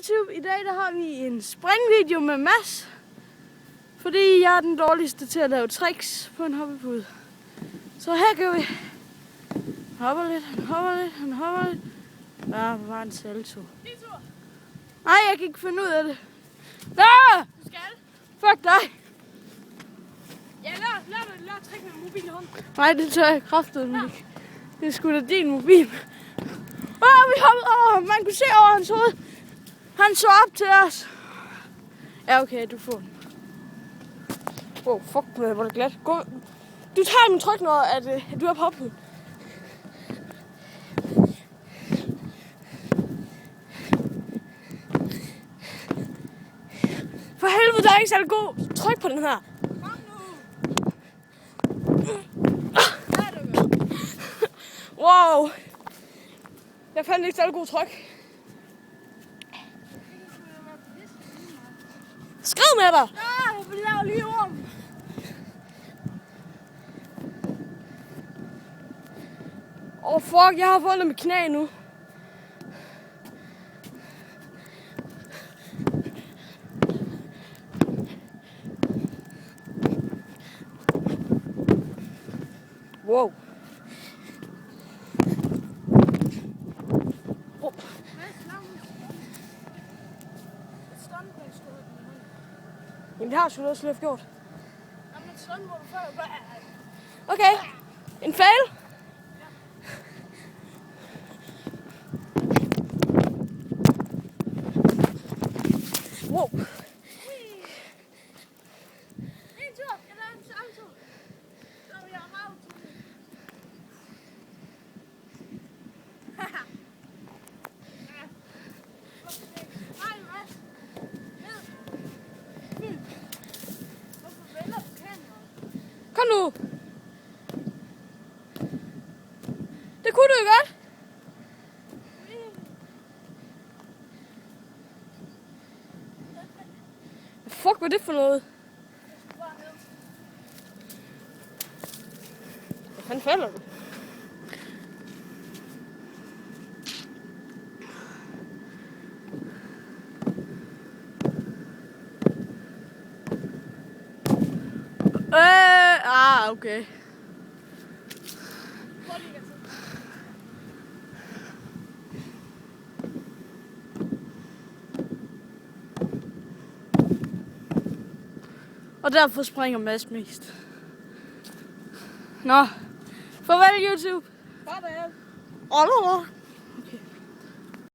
YouTube. I dag der har vi en springvideo med Mads. Fordi jeg er den dårligste til at lave tricks på en hoppepude. Så her gør vi. Han hopper lidt, han hopper lidt, han hopper lidt. Ja, det var en salto. Nej, jeg kan ikke finde ud af det. Nå! Du skal. Fuck dig. Ja, lad trick med mobilhånd. Nej, det tør jeg kraftedeme ikke. Det er sgu da din mobil. Vi hoppede over. Man kunne se over hans hoved. Han så op til os. Ja, okay, du får den. Wow, fuck, hvor er det glat. Gå. Du tager min tryk, når at du er på hoppet. For helvede, der er ikke særlig god tryk på den her. Kom nu. Wow. Jeg fandt ikke særlig god tryk. Skrid med dig! Ja, jeg vil lave lige om. Fuck, jeg har fundet mit knæ nu. Wow. Jamen det har sgu noget sløft gjort. Jamen et sådan, hvor du før. Okay. En fail. Wow. En tur. Jeg laver en salto. Så jeg har ravet til det. Nej, hvad? Ned. Hvorfor vælger du kameraet? Kom nu. Det kunne du jo godt. Fuck, hvad er det for noget? Hvad fanden falder du? Okay. Og derfor springer Mads mest. Nå, farvel YouTube. Farvel. Oliver.